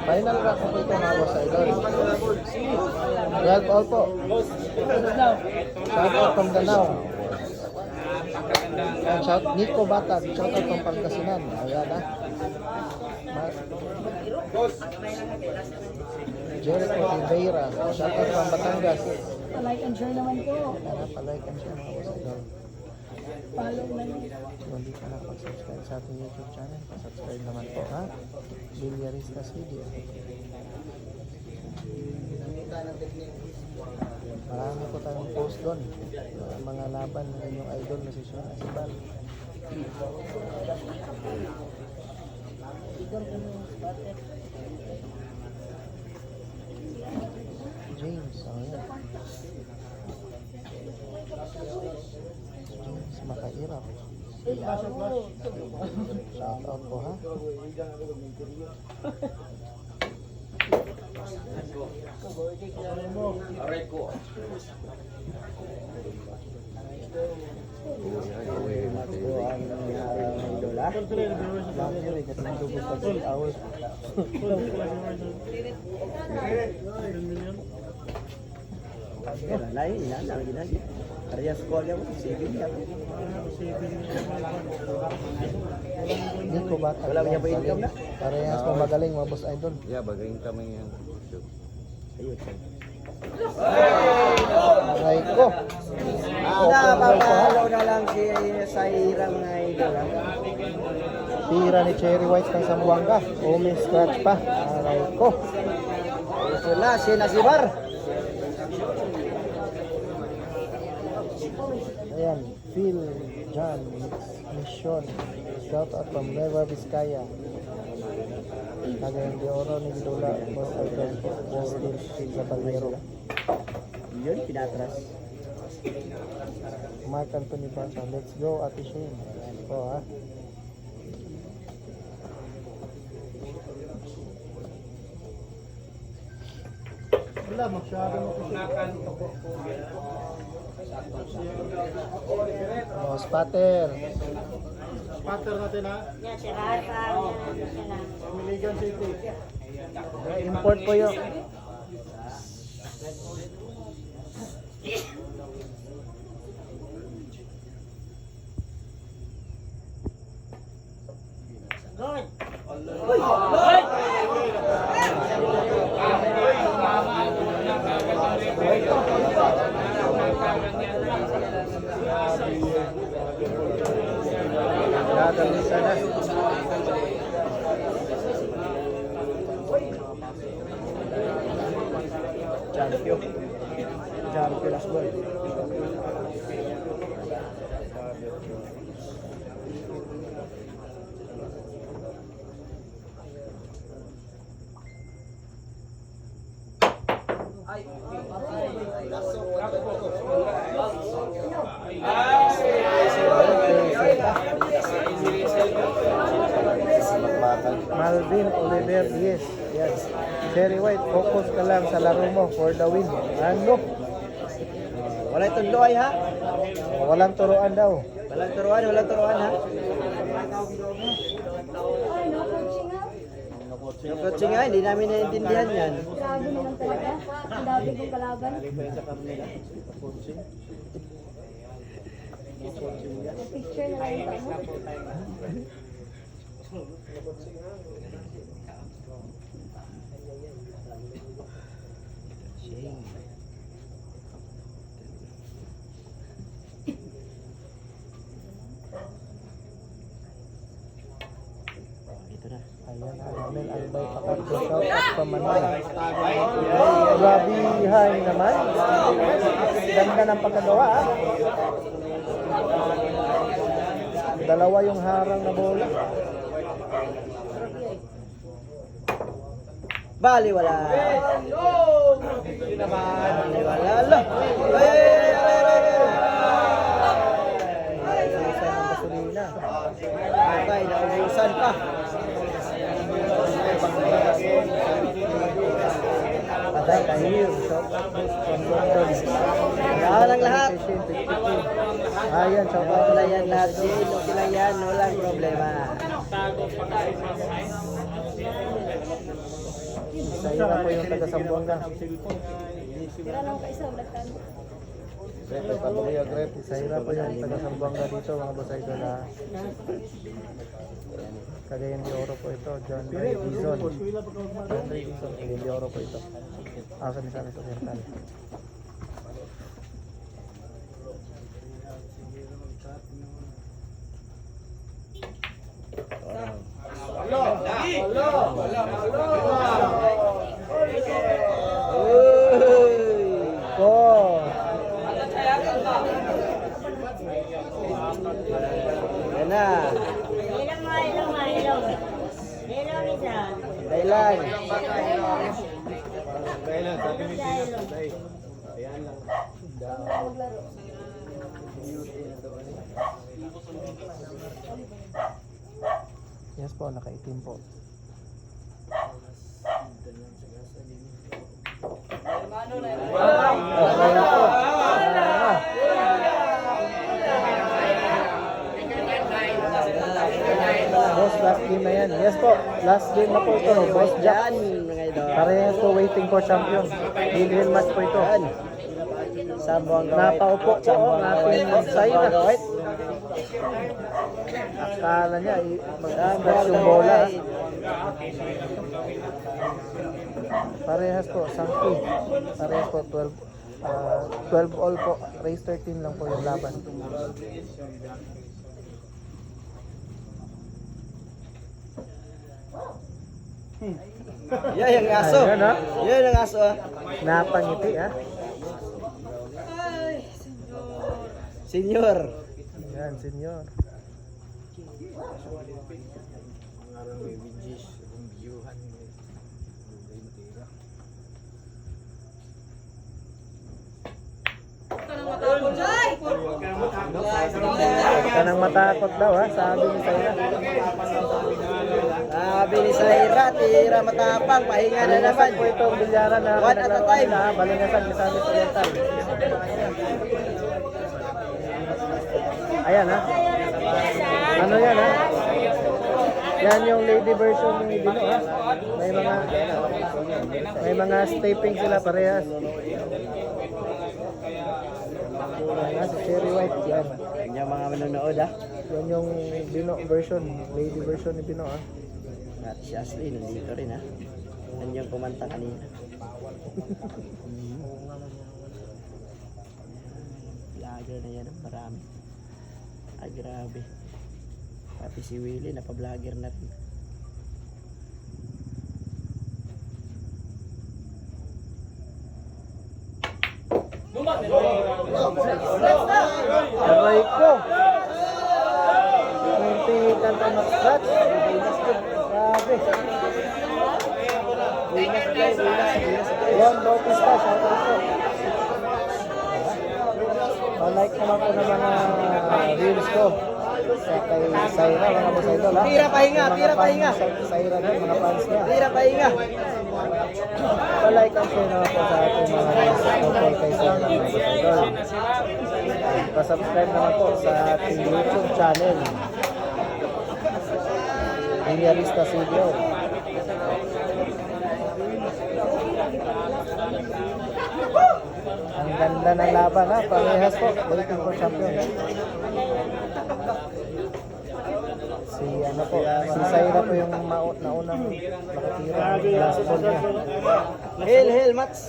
Final round po ito mga boss idol. Well, all po. Shout out from Danao. Ayan, shout Nico Batag. Shout out from Pangasinan. Ayan ha. Jericho Oliveira. Shout out from Batangas. Like and share naman po. Ayan, palike and share mga boss idol. Follow na yun. Kung hindi ka nakapag-subscribe sa ating YouTube channel, subscribe naman po ha. Bilyarista Studio. Marami po tayong post doon. Mga laban ng inyong idol na si Sean Asibal. James, oh yan. James Makairap. Shout out po ha. Lain ya, lagi. Karya sekolah mo, saving ya. Nico Batag. Wala niya ba income na? Parehas mo magaling mga boss idol. Ya, bagayin kami yan. Ayun. Aray ko. Napapahalo na lang si Sairang na idol. Tira ni Cherry White ng Zamboanga. Umi scratch pa. Aray ko. Ito na, si Nasibar. Ayan. Phil, John, Mission. Shout out from Nueva Vizcaya. Nagayon de Oro ni Gidula. Boss idol po. Boss Phil sa Palmero. Yun, pinatras. Mark Anthony Banta. Let's go, Ate Shane. Ayan po ha. Wala, masyado Boss Pater. Pater natin ha. Miligan City. Import po yun. Gagawin sana. Champion. Champion as well. Malvin Oliver, yes. Yes. Cherry White, focus ka lang sa laro mo for the win. Ano? Wala itong loy ha? Walang turuan daw. Walang turuan ha? Yung coaching nga, hindi namin naiintindihan yan. Grabe naman talaga. Ang dami kong kalaban. Picture na lang ito. Ayan, Amel Albay Pakatlo. Shout out pa Manila. Grabe high naman. Ganda ng pagkagawa ah. Dalawa yung harang na bola. Baliwala. Baliwala. Naubusan ng gasolina. Okay, naubusan pa. Patay kayo. Shout out from London. Yan ang lahat. Ayan, shout out Okay lang yan lahat. Okay lang yan. Walang problema. Saira po yung taga Sambuanga. Tira lang kaisa, ulatan. Saira po yung taga Sambuanga dito mga boss idol ha. Cagayan de Oro po ito, John Ray Dizon. John Ray Dizon, Cagayan de Oro po ito. Sa Misamis Oriental. Ko. Yan na. Dailan. Yes po, nakaitim po. Boss, last game na yan. Yes po, last game na po ito. Boss Jack. Yan, mga idol. Parehas po waiting for champion. Win-win match po ito. Yan. Sambuanga White. Napaupo po ang ating Saira. Sambuanga White. Akala niya mag-stretch yung bola. Parehas po, sangki. Parehas po, 12 all po. Race 13 lang po yung laban. Yan yung aso. Ayan, ha? Yan yung aso. Napangiti ha. Senior. Yan, senyor. Huwag ka nang matakot daw ha, sabi ni Saira. Sabi ni Saira, tira matapang, pahinga na naman. Po itong bilyaran na One at a time. na Balingasan, Misamis Oriental. Ayan ha. Ano yan ha? Yan yung lady version ni Dino ha. May mga staping sila parehas. Yan ha, si Cherry White yan. Yan yung mga manonood ha. Yan yung Dino version, lady version ni Dino ha. At si Ashley nandito rin ha. Yan yung kumanta kanina. Vlogger na yan, marami. Ay grabe. Pati si Willie napa-vlogger na rin. Aray ko! 20 kanta mag-scratch. Grabe. Juan Bautista, shout out po. Like naman po ng mga reels ko. Sa kay Saira, mga boss idol ha. Tira pahinga, Yung mga tira fans pahinga. sa Saira doon, mga fans niya. Tira pahinga. Pa-like and share naman po sa ating mga reels kay Saira, mga boss idol. Pa-subscribe naman po sa ating YouTube channel. Villarista Studio. Ang ganda ng laban ha, parehas po, waiting for champion. Si ano po, si Saira po yung naunang nakatira ng last ball niya. Hel, Mats.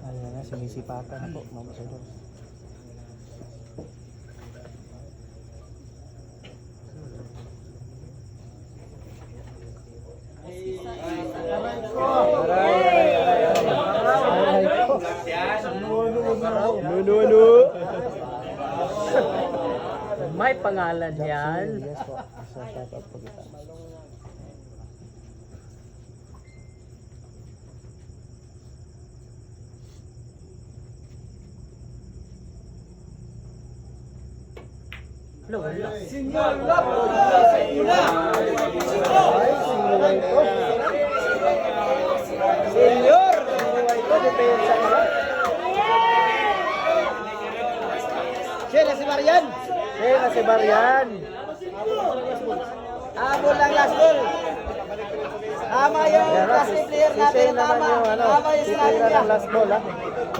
Ayan na, sinisipatan na po, mga idol. Aray po. Nuno. May pangalan yan. Yes po, so shout out po kita. Wala, wala. Ay, sinulay po. Senior. depensa nila. Siya na si Marian. Na si Barian. Habol lang last ball. Tama yung Yan, last player si natin Shane na naman tama. yung ano, Tama yung sinabi titira niya. ng last ball ha.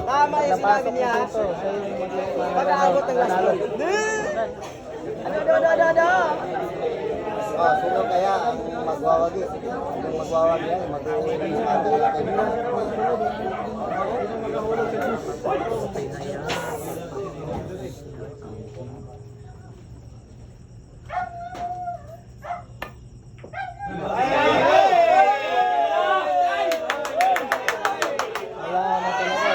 Tama yung sinabi Napasok niya. dito. Siya yung Pag-aabot ng last ball. Ano. Sino kaya ang magwawagi? Yung magwawagi yan, mag-uwi ng Wala na talaga.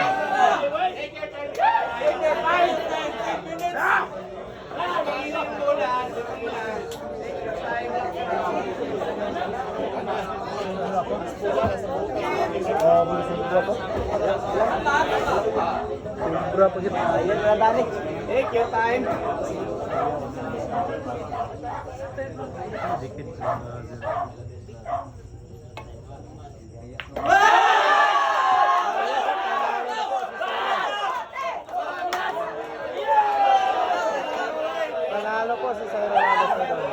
Sobra po. Sobra po kita. Ayan na Dani. Take your time. Panalo po si Sir Ronaldo.